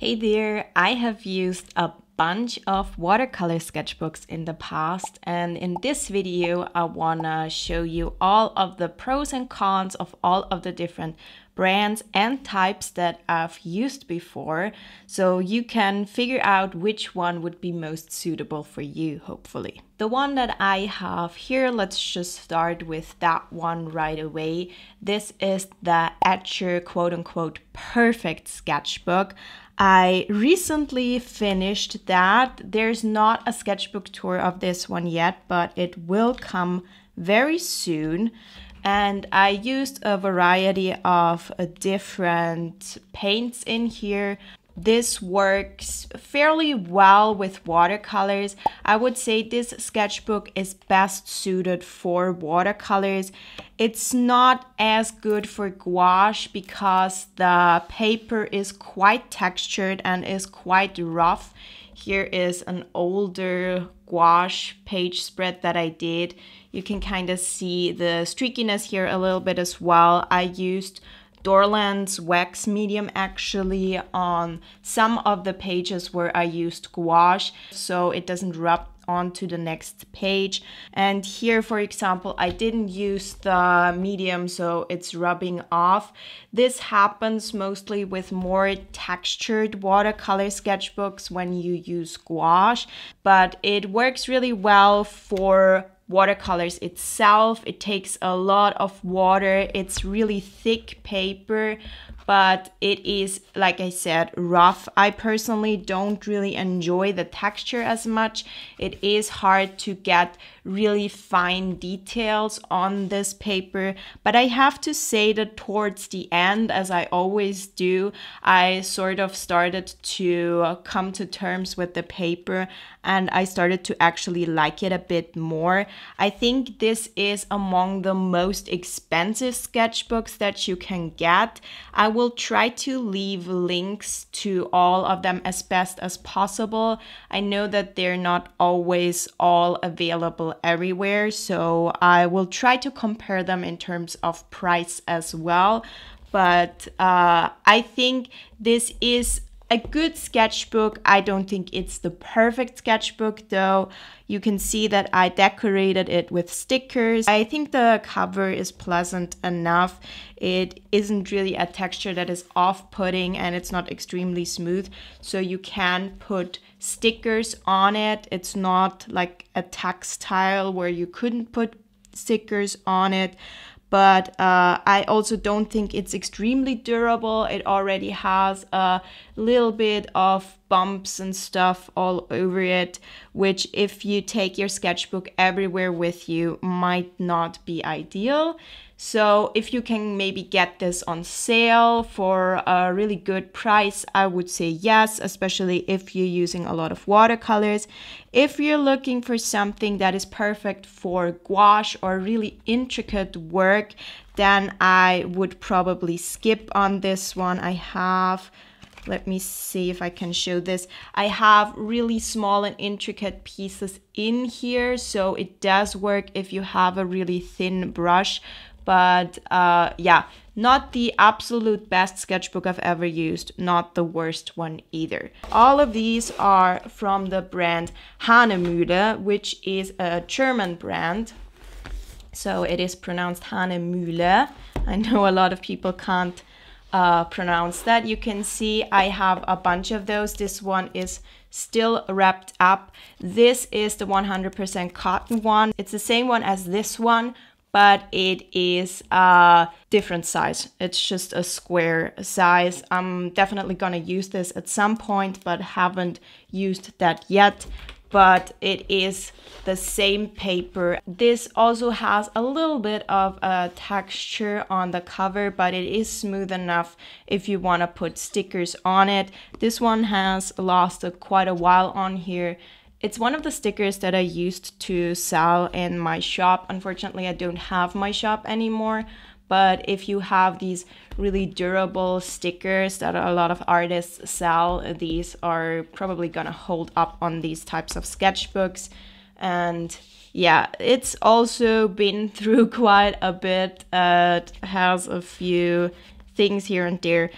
Hey there, I have used a bunch of watercolor sketchbooks in the past, and in this video I wanna show you all of the pros and cons of all of the different brands and types that I've used before, so you can figure out which one would be most suitable for you, hopefully. The one that I have here, let's just start with that one right away. This is the Etchr quote-unquote perfect sketchbook. I recently finished that. There's not a sketchbook tour of this one yet, but it will come very soon. And I used a variety of different paints in here. This works fairly well with watercolors. I would say this sketchbook is best suited for watercolors. It's not as good for gouache because the paper is quite textured and is quite rough. Here is an older gouache page spread that I did. You can kind of see the streakiness here a little bit as well. I used Dorland's wax medium actually on some of the pages where I used gouache, so it doesn't rub onto the next page. And here, for example, I didn't use the medium, so it's rubbing off. This happens mostly with more textured watercolor sketchbooks when you use gouache, but it works really well for watercolors itself. It takes a lot of water. It's really thick paper, but it is, like I said, rough. I personally don't really enjoy the texture as much. It is hard to get really fine details on this paper, but I have to say that towards the end, as I always do, I sort of started to come to terms with the paper and I started to actually like it a bit more. I think this is among the most expensive sketchbooks that you can get. I will try to leave links to all of them as best as possible. I know that they're not always all available everywhere, so I will try to compare them in terms of price as well. But I think this is a good sketchbook. I don't think it's the perfect sketchbook though. You can see that I decorated it with stickers. I think the cover is pleasant enough. It isn't really a texture that is off-putting and it's not extremely smooth. So you can put stickers on it. It's not like a textile where you couldn't put stickers on it. But I also don't think it's extremely durable. It already has a little bit of bumps and stuff all over it, which if you take your sketchbook everywhere with you might not be ideal. So if you can maybe get this on sale for a really good price, I would say yes, especially if you're using a lot of watercolors. If you're looking for something that is perfect for gouache or really intricate work, then I would probably skip on this one. I have, let me see if I can show this. I have really small and intricate pieces in here, so it does work if you have a really thin brush. But yeah, not the absolute best sketchbook I've ever used, not the worst one either. All of these are from the brand Hahnemühle, which is a German brand. So it is pronounced Hahnemühle. I know a lot of people can't pronounce that. You can see I have a bunch of those. This one is still wrapped up. This is the 100% cotton one. It's the same one as this one, but it is a different size. It's just a square size. I'm definitely gonna use this at some point, but haven't used that yet. But it is the same paper. This also has a little bit of a texture on the cover, but it is smooth enough if you wanna put stickers on it. This one has lasted quite a while on here. It's one of the stickers that I used to sell in my shop. Unfortunately, I don't have my shop anymore, but if you have these really durable stickers that a lot of artists sell, these are probably gonna hold up on these types of sketchbooks. And yeah, it's also been through quite a bit. It has a few things here and there,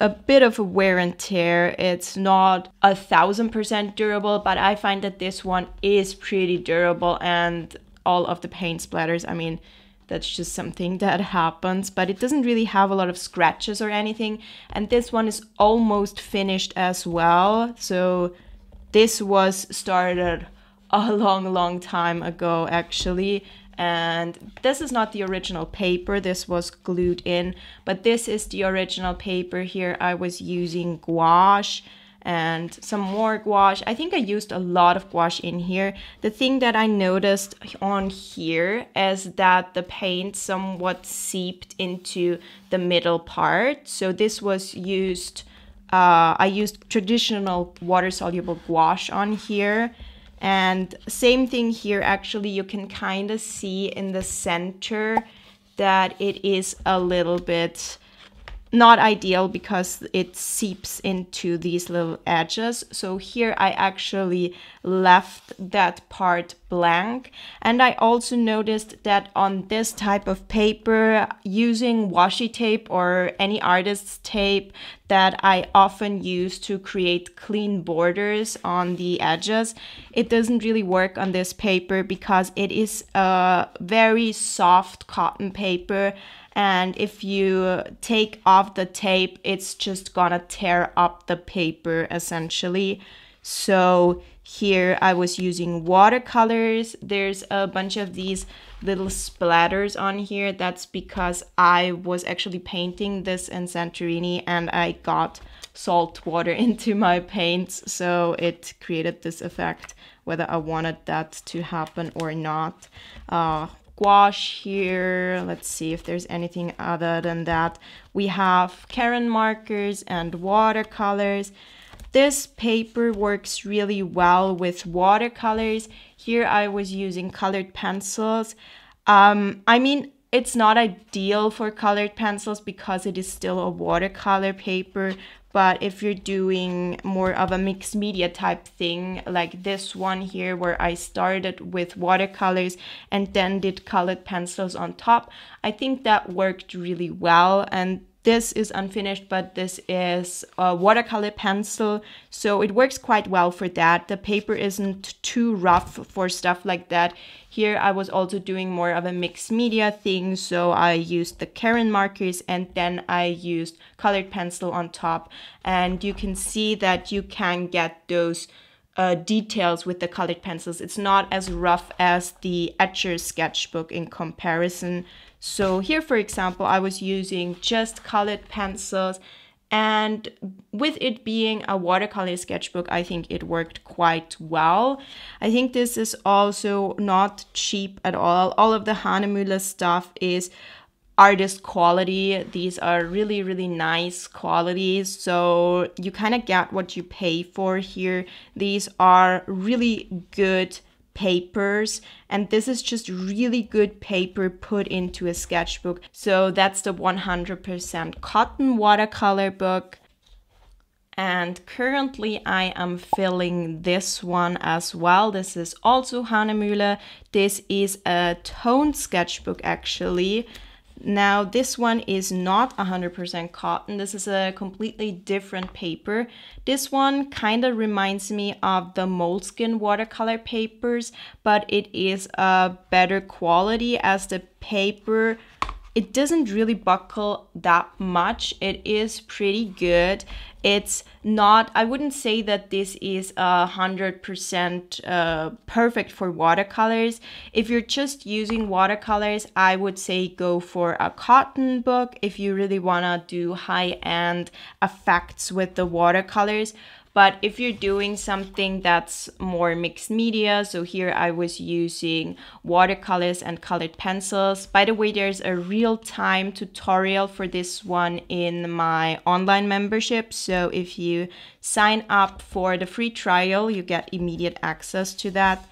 a bit of a wear and tear. It's not 1000% durable, but I find that this one is pretty durable, and all of the paint splatters, I mean, that's just something that happens, but it doesn't really have a lot of scratches or anything. And this one is almost finished as well. So this was started a long time ago actually. And this is not the original paper, this was glued in, but this is the original paper. Here I was using gouache and some more gouache. I think I used a lot of gouache in here. The thing that I noticed on here is that the paint somewhat seeped into the middle part. So this was used, I used traditional water-soluble gouache on here. And same thing here, actually, you can kind of see in the center that it is a little bit not ideal because it seeps into these little edges. So here I actually left that part blank. And I also noticed that on this type of paper, using washi tape or any artist's tape that I often use to create clean borders on the edges, it doesn't really work on this paper because it is a very soft cotton paper. And if you take off the tape, it's just gonna tear up the paper essentially. So here I was using watercolors. There's a bunch of these little splatters on here. That's because I was actually painting this in Santorini and I got salt water into my paints. So it created this effect, whether I wanted that to happen or not. Gouache here. Let's see if there's anything other than that. We have Caron markers and watercolors. This paper works really well with watercolors. Here I was using colored pencils. I mean, it's not ideal for colored pencils because it is still a watercolor paper. But if you're doing more of a mixed media type thing, like this one here, where I started with watercolors and then did colored pencils on top, I think that worked really well. And this is unfinished, but this is a watercolor pencil, so it works quite well for that. The paper isn't too rough for stuff like that. Here I was also doing more of a mixed media thing, so I used the Caron markers and then I used colored pencil on top. And you can see that you can get those details with the colored pencils. It's not as rough as the Etchr sketchbook in comparison. So here, for example, I was using just colored pencils, and with it being a watercolor sketchbook, I think it worked quite well. I think this is also not cheap at all. All of the Hahnemühle stuff is artist quality. These are really nice qualities, so you kind of get what you pay for here. These are really good papers, and this is just really good paper put into a sketchbook. So that's the 100% cotton watercolor book. And currently I am filling this one as well. This is also Hahnemühle. This is a toned sketchbook actually. Now this one is not 100% cotton. This is a completely different paper. This one kind of reminds me of the Moleskine watercolor papers, but it is a better quality as the paper, it doesn't really buckle that much. It is pretty good. It's not, I wouldn't say that this is 100% perfect for watercolors. If you're just using watercolors, I would say go for a cotton book if you really want to do high-end effects with the watercolors. But if you're doing something that's more mixed media, so here I was using watercolors and colored pencils. By the way, there's a real-time tutorial for this one in my online membership. So if you sign up for the free trial, you get immediate access to that.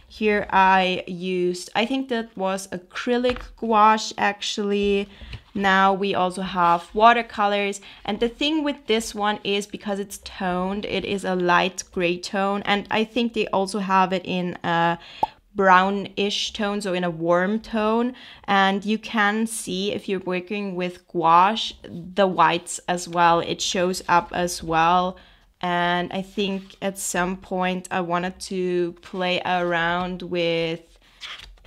Here I used, I think that was acrylic gouache actually. Now we also have watercolors, and the thing with this one is because it's toned, it is a light gray tone, and I think they also have it in a brownish tone, so in a warm tone. And you can see if you're working with gouache, the whites as well. It shows up as well. And I think at some point I wanted to play around with,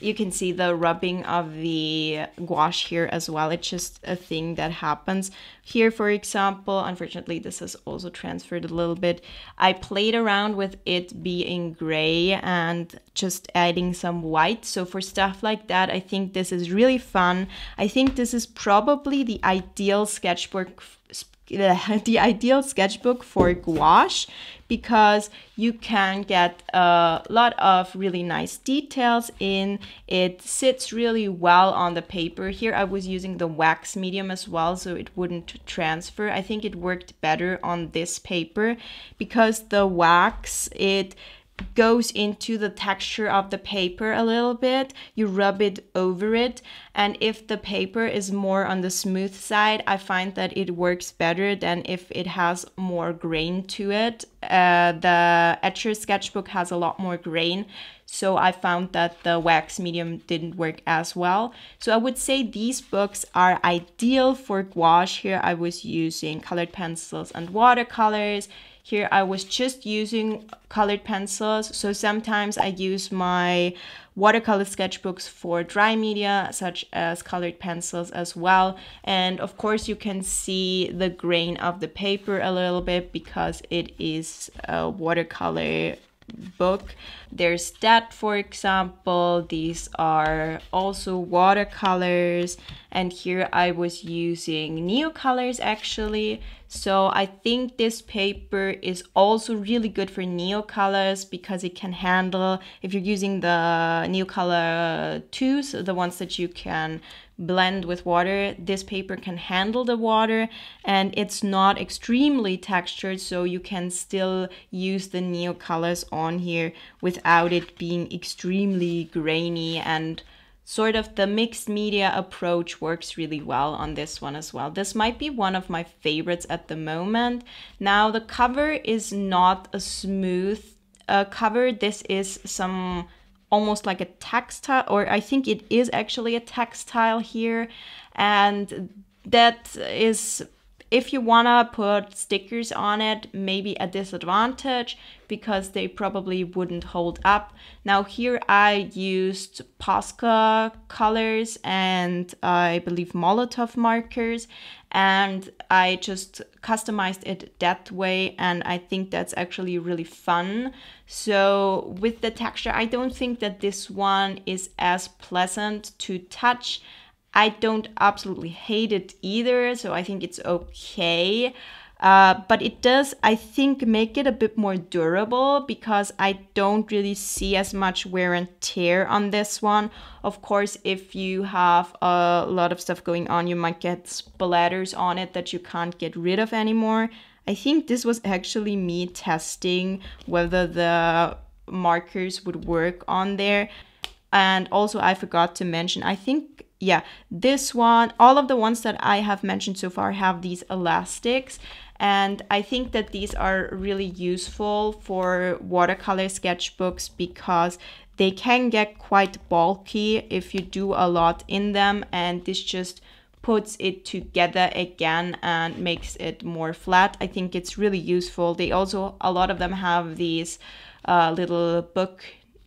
you can see the rubbing of the gouache here as well. It's just a thing that happens. Here, for example, unfortunately, this has also transferred a little bit. I played around with it being gray and just adding some white. So for stuff like that, I think this is really fun. I think this is probably the ideal sketchbook for gouache, because you can get a lot of really nice details in. It sits really well on the paper. Here I was using the wax medium as well, so it wouldn't transfer. I think it worked better on this paper because the wax, it goes into the texture of the paper a little bit. You rub it over it, and if the paper is more on the smooth side, I find that it works better than if it has more grain to it. The Etchr sketchbook has a lot more grain, so I found that the wax medium didn't work as well. So I would say these books are ideal for gouache. Here I was using colored pencils and watercolors. Here I was just using colored pencils. So sometimes I use my watercolor sketchbooks for dry media, such as colored pencils as well. And of course you can see the grain of the paper a little bit because it is a watercolor book. There's that, for example. These are also watercolors, and here I was using neocolors actually. So I think this paper is also really good for neocolors because it can handle, if you're using the neocolor 2s, the ones that you can blend with water, this paper can handle the water, and it's not extremely textured, so you can still use the neocolors on here without it being extremely grainy. And sort of the mixed media approach works really well on this one as well. This might be one of my favorites at the moment. Now the cover is not a smooth cover. This is some almost like a textile, or I think it is actually a textile here. And that is, if you wanna put stickers on it, maybe a disadvantage because they probably wouldn't hold up. Now here I used Posca colors and I believe Molotov markers, and I just customized it that way, and I think that's actually really fun. So with the texture, I don't think that this one is as pleasant to touch. I don't absolutely hate it either, so I think it's okay. But it does, I think, make it a bit more durable because I don't really see as much wear and tear on this one. Of course, if you have a lot of stuff going on, you might get splatters on it that you can't get rid of anymore. I think this was actually me testing whether the markers would work on there. And also I forgot to mention, I think, yeah, this one, all of the ones that I have mentioned so far have these elastics. And I think that these are really useful for watercolor sketchbooks because they can get quite bulky if you do a lot in them, and this just puts it together again and makes it more flat. I think it's really useful. They also, a lot of them have these little book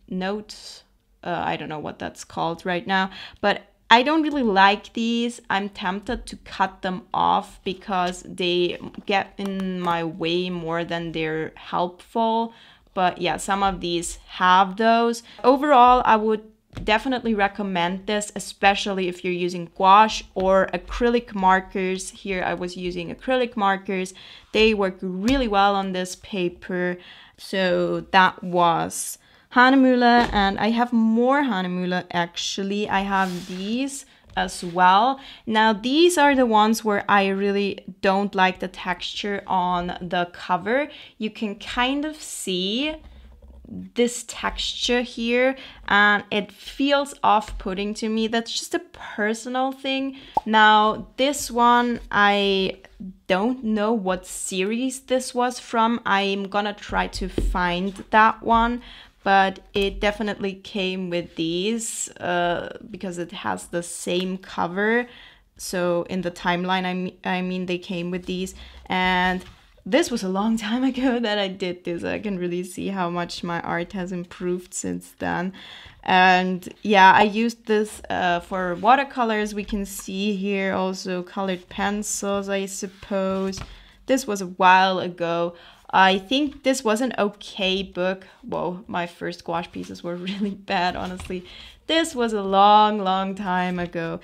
notes. I don't know what that's called right now, but I don't really like these. I'm tempted to cut them off because they get in my way more than they're helpful. But yeah, some of these have those. Overall, I would definitely recommend this, especially if you're using gouache or acrylic markers. Here I was using acrylic markers. They work really well on this paper. So that was Hahnemühle, and I have more Hahnemühle actually. I have these as well. Now these are the ones where I really don't like the texture on the cover. You can kind of see this texture here and it feels off-putting to me. That's just a personal thing. Now this one, I don't know what series this was from. I'm gonna try to find that one, but it definitely came with these because it has the same cover. So in the timeline, I mean they came with these, and this was a long time ago that I did this. I can really see how much my art has improved since then. And yeah, I used this for watercolors. We can see here also colored pencils, I suppose. This was a while ago. I think this was an okay book. Whoa, my first gouache pieces were really bad, honestly. This was a long time ago.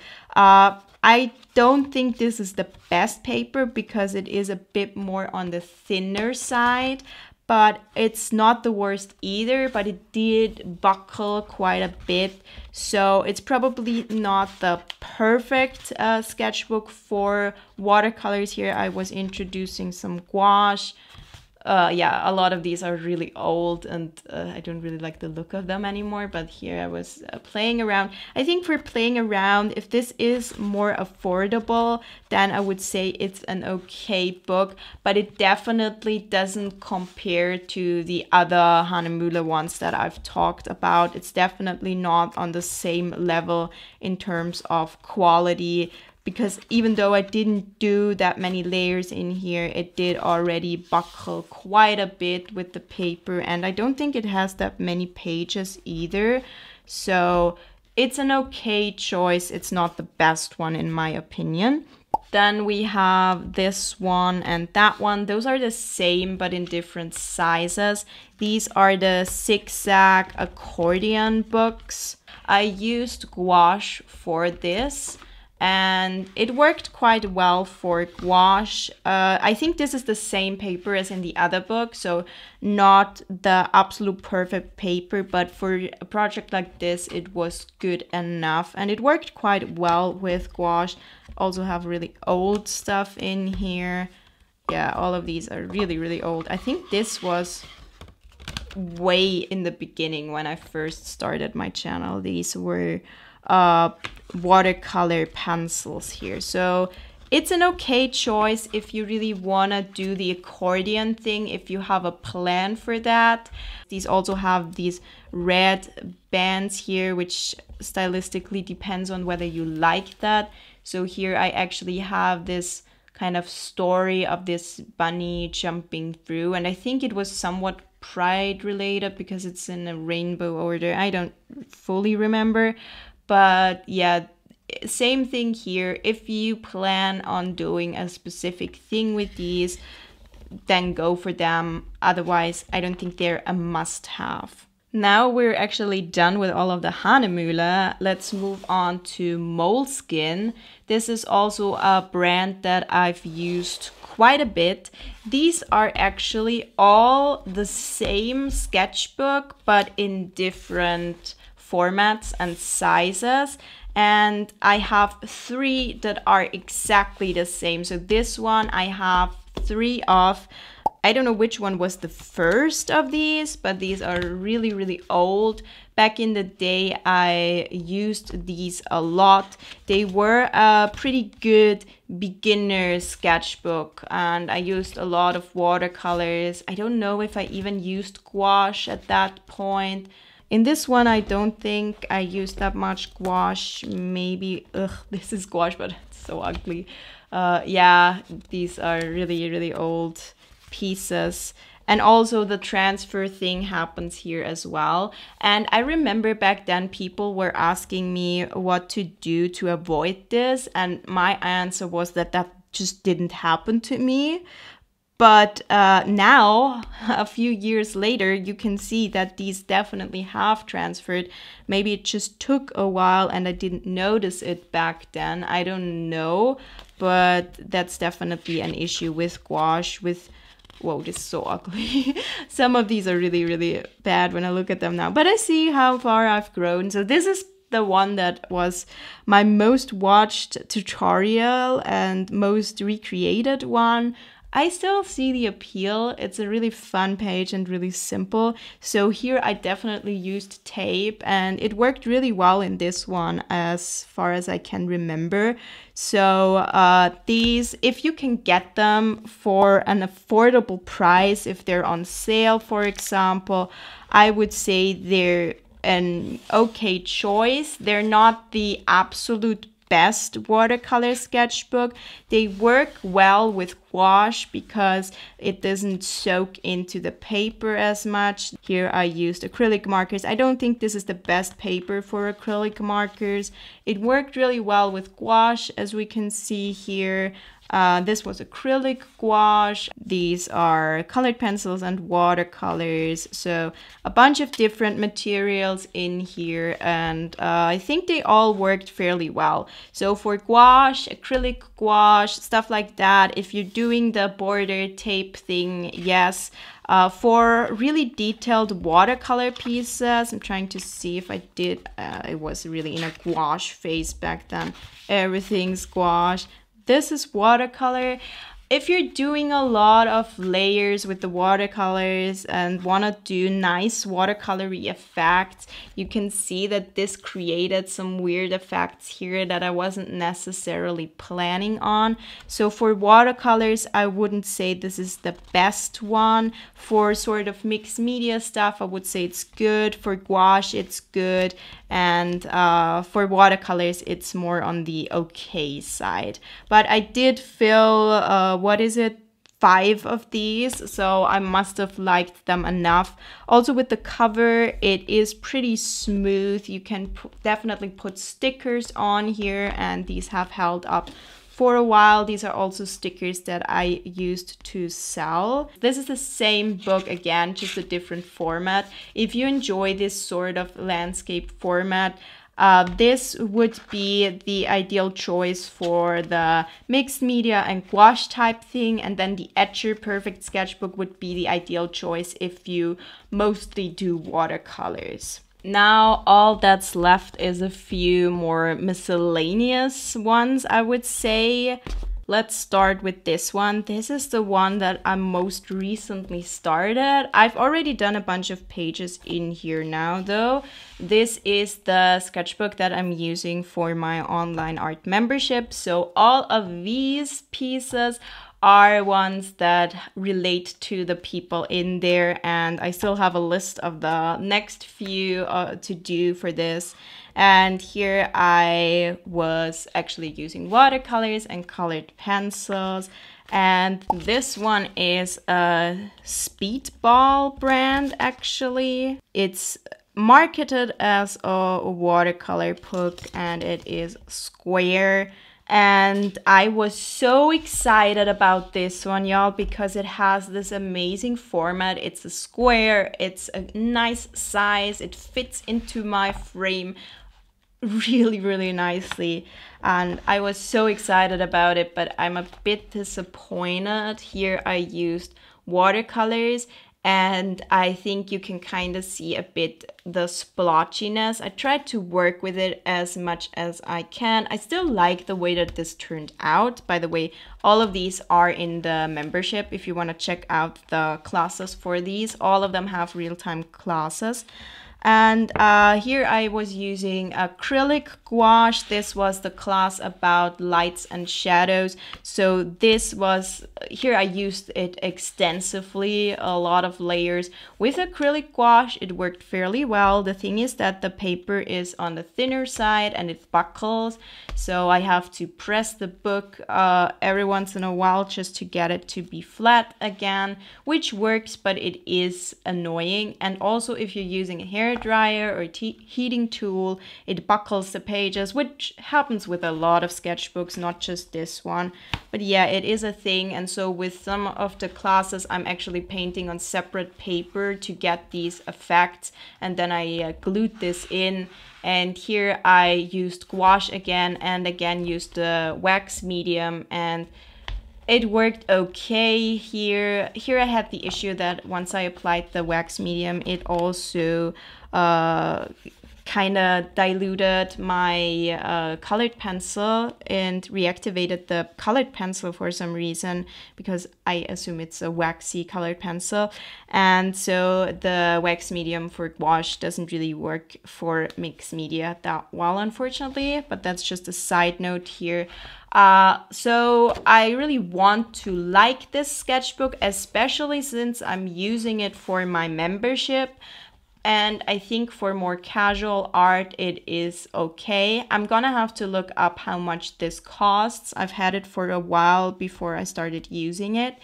I don't think this is the best paper because it is a bit more on the thinner side, but it's not the worst either, but it did buckle quite a bit. So it's probably not the perfect sketchbook for watercolors. Here I was introducing some gouache. Yeah, a lot of these are really old and I don't really like the look of them anymore, but here I was playing around. I think for playing around, if this is more affordable, then I would say it's an okay book, but it definitely doesn't compare to the other Hahnemühle ones that I've talked about. It's definitely not on the same level in terms of quality, because even though I didn't do that many layers in here, it did already buckle quite a bit with the paper, and I don't think it has that many pages either. So it's an okay choice. It's not the best one in my opinion. Then we have this one and that one. Those are the same but in different sizes. These are the ZigZag accordion books. I used gouache for this, and it worked quite well for gouache. I think this is the same paper as in the other book, so not the absolute perfect paper, but for a project like this, it was good enough, and it worked quite well with gouache. Also have really old stuff in here. Yeah, all of these are really old. I think this was way in the beginning when I first started my channel. These were watercolor pencils here. So it's an okay choice if you really want to do the accordion thing, if you have a plan for that. These also have these red bands here, which stylistically depends on whether you like that. So here I actually have this kind of story of this bunny jumping through, and I think it was somewhat pride related because it's in a rainbow order. I don't fully remember. But yeah, same thing here. If you plan on doing a specific thing with these, then go for them. Otherwise, I don't think they're a must-have. Now we're actually done with all of the Hahnemühle. Let's move on to Moleskine. This is also a brand that I've used quite a bit. These are actually all the same sketchbook, but in different formats and sizes, and I have 3 that are exactly the same. So this one I have 3 of. I don't know which one was the first of these, but these are really old. Back in the day, I used these a lot. They were a pretty good beginner sketchbook, and I used a lot of watercolors. I don't know if I even used gouache at that point. In this one, I don't think I used that much gouache. Maybe, this is gouache, but it's so ugly. Yeah, these are really old pieces. And also the transfer thing happens here as well. And I remember back then people were asking me what to do to avoid this. And my answer was that that just didn't happen to me. But now, a few years later, you can see that these definitely have transferred. Maybe it just took a while and I didn't notice it back then. I don't know, but that's definitely an issue with gouache. Whoa, this is so ugly. Some of these are really bad when I look at them now. But I see how far I've grown. So this is the one that was my most watched tutorial and most recreated one. I still see the appeal. It's a really fun page and really simple. So here I definitely used tape, and it worked really well in this one as far as I can remember. So these, if you can get them for an affordable price, if they're on sale, for example, I would say they're an okay choice. They're not the absolute best watercolor sketchbook. They work well with gouache because it doesn't soak into the paper as much. Here I used acrylic markers. I don't think this is the best paper for acrylic markers. It worked really well with gouache, as we can see here. This was acrylic gouache. These are colored pencils and watercolors. So a bunch of different materials in here, and I think they all worked fairly well. So for gouache, acrylic gouache, stuff like that, if you're doing the border tape thing, yes. For really detailed watercolor pieces, I'm trying to see if I did, it was really in a gouache phase back then. Everything's gouache. This is watercolor. If you're doing a lot of layers with the watercolors and want to do nice watercolory effects, you can see that this created some weird effects here that I wasn't necessarily planning on. So for watercolors, I wouldn't say this is the best one. For sort of mixed media stuff, I would say it's good. For gouache, it's good. And for watercolors, it's more on the okay side. But I did fill, 5 of these, so I must have liked them enough. Also with the cover, it is pretty smooth. You can definitely put stickers on here, and these have held up for a while. These are also stickers that I used to sell. This is the same book again, just a different format. If you enjoy this sort of landscape format, this would be the ideal choice for the mixed media and gouache type thing, and then the Etchr Perfect Sketchbook would be the ideal choice if you mostly do watercolors. Now all that's left is a few more miscellaneous ones, I would say. Let's start with this one. This is the one that I most recently started. I've already done a bunch of pages in here now though. This is the sketchbook that I'm using for my online art membership. So all of these pieces are ones that relate to the people in there, and I still have a list of the next few to do for this. And here I was actually using watercolors and colored pencils. And this one is a Speedball brand actually. It's marketed as a watercolor book and it is square. And I was so excited about this one, y'all, because it has this amazing format. It's a square, it's a nice size, it fits into my frame really, really nicely. And I was so excited about it, but I'm a bit disappointed. Here I used watercolors, and I think you can kind of see a bit the splotchiness. I tried to work with it as much as I can. I still like the way that this turned out. By the way, all of these are in the membership. If you want to check out the classes for these, all of them have real-time classes. And here I was using acrylic gouache. This was the class about lights and shadows. So this was, here I used it extensively, a lot of layers. With acrylic gouache, it worked fairly well. The thing is that the paper is on the thinner side and it buckles. So I have to press the book every once in a while just to get it to be flat again, which works, but it is annoying. And also if you're using a hair dryer or heating tool, it buckles the pages, which happens with a lot of sketchbooks, not just this one. But yeah, it is a thing. And so with some of the classes, I'm actually painting on separate paper to get these effects, and then I glued this in. And here I used gouache again, and again used the wax medium, and it worked okay here. Here I had the issue that once I applied the wax medium, it also kind of diluted my colored pencil and reactivated the colored pencil for some reason, because I assume it's a waxy colored pencil. And so the wax medium for gouache doesn't really work for mixed media that well, unfortunately, but that's just a side note here. So I really want to like this sketchbook, especially since I'm using it for my membership. And I think for more casual art, it is okay. I'm gonna have to look up how much this costs. I've had it for a while before I started using it.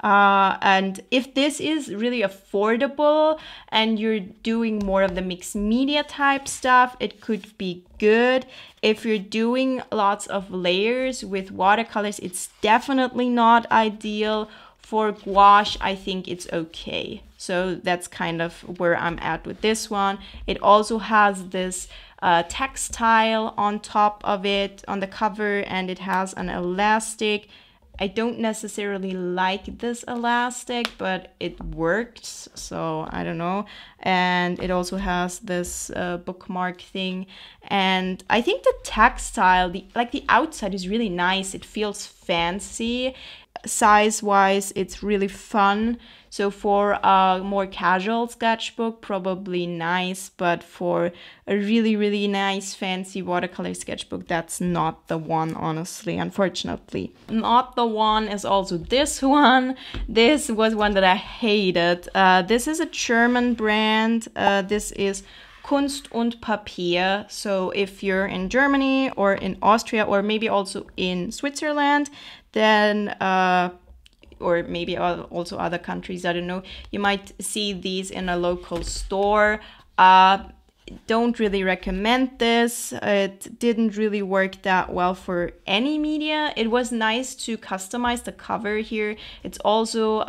And if this is really affordable and you're doing more of the mixed media type stuff, it could be good. If you're doing lots of layers with watercolors, it's definitely not ideal. For gouache, I think it's okay. So that's kind of where I'm at with this one. It also has this textile on top of it on the cover, and it has an elastic. I don't necessarily like this elastic, but it works, so I don't know. And it also has this bookmark thing. And I think the textile, the outside is really nice. It feels fancy. Size-wise, it's really fun. So for a more casual sketchbook, probably nice, but for a really, really nice, fancy watercolor sketchbook, that's not the one, honestly, unfortunately. Not the one is also this one. This was one that I hated. This is a German brand. This is Kunst und Papier. So if you're in Germany or in Austria or maybe also in Switzerland, then or maybe also other countries, I don't know, you might see these in a local store. Don't really recommend this. It didn't really work that well for any media. It was nice to customize the cover here. It's also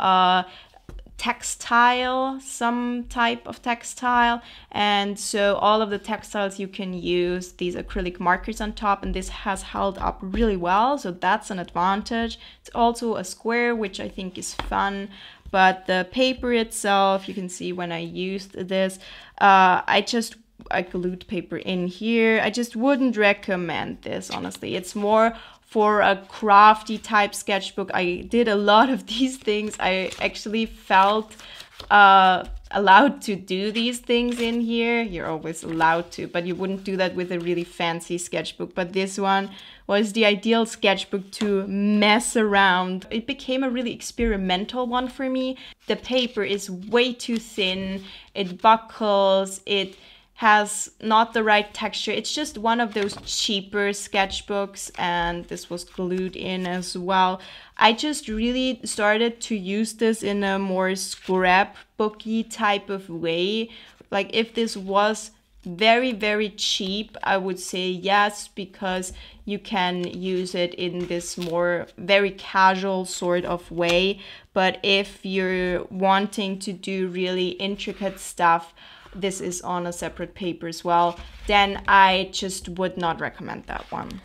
textile, some type of textile, and so all of the textiles you can use these acrylic markers on top, and this has held up really well, so that's an advantage. It's also a square, which I think is fun, but the paper itself, you can see when I used this, I glued paper in here. I just wouldn't recommend this, honestly. It's more for a crafty type sketchbook. I did a lot of these things. I actually felt allowed to do these things in here. You're always allowed to, but you wouldn't do that with a really fancy sketchbook. But this one was the ideal sketchbook to mess around. It became a really experimental one for me. The paper is way too thin. It buckles. It has not the right texture. It's just one of those cheaper sketchbooks, and this was glued in as well. I just really started to use this in a more scrapbooky type of way. Like if this was very, very cheap, I would say yes, because you can use it in this more very casual sort of way. But if you're wanting to do really intricate stuff, this is on a separate paper as well, then I just would not recommend that one.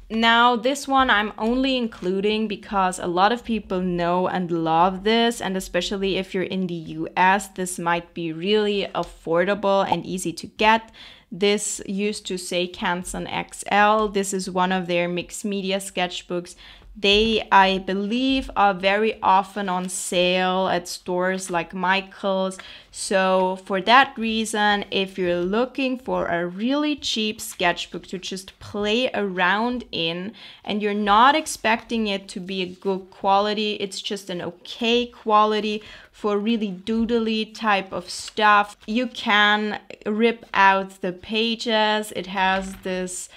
Now this one I'm only including because a lot of people know and love this, and especially if you're in the US, this might be really affordable and easy to get. This used to say Canson XL. This is one of their mixed media sketchbooks. They, I believe, are very often on sale at stores like Michael's. So for that reason, if you're looking for a really cheap sketchbook to just play around in, and you're not expecting it to be a good quality, it's just an okay quality for really doodly type of stuff, you can rip out the pages. It has this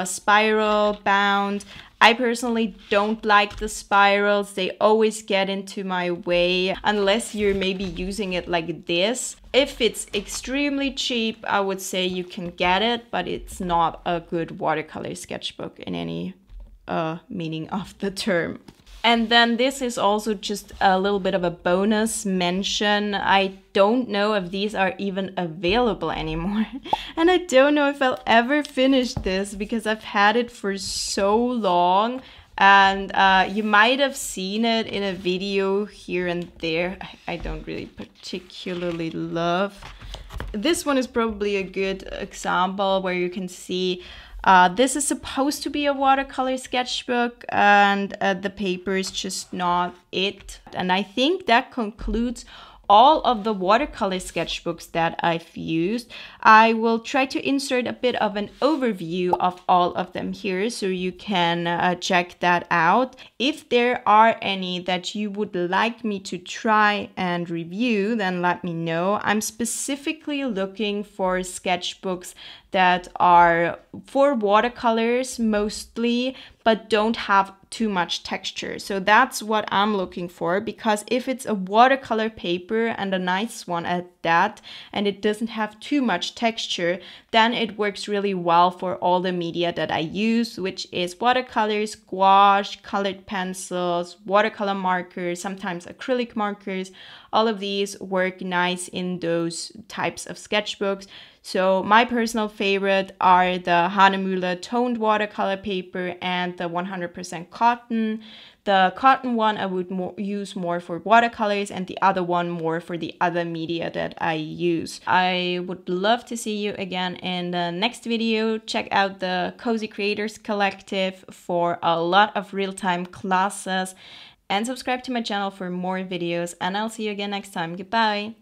spiral bound. I personally don't like the spirals. They always get into my way unless you're maybe using it like this. If it's extremely cheap, I would say you can get it, but it's not a good watercolor sketchbook in any meaning of the term. And then this is also just a little bit of a bonus mention. I don't know if these are even available anymore. And I don't know if I'll ever finish this because I've had it for so long. And you might have seen it in a video here and there. I don't really particularly love This one is probably a good example where you can see this is supposed to be a watercolor sketchbook, and the paper is just not it. And I think that concludes all of the watercolor sketchbooks that I've used. I will try to insert a bit of an overview of all of them here so you can check that out. If there are any that you would like me to try and review, then let me know. I'm specifically looking for sketchbooks that are for watercolors mostly, but don't have too much texture. So that's what I'm looking for, because if it's a watercolor paper and a nice one at that, and it doesn't have too much texture, then it works really well for all the media that I use, which is watercolors, gouache, colored pencils, watercolor markers, sometimes acrylic markers. All of these work nice in those types of sketchbooks. So my personal favorite are the Hahnemühle toned watercolor paper and the 100% cotton. The cotton one I would use more for watercolors, and the other one more for the other media that I use. I would love to see you again in the next video. Check out the Cozy Creators Collective for a lot of real-time classes, and subscribe to my channel for more videos, and I'll see you again next time. Goodbye!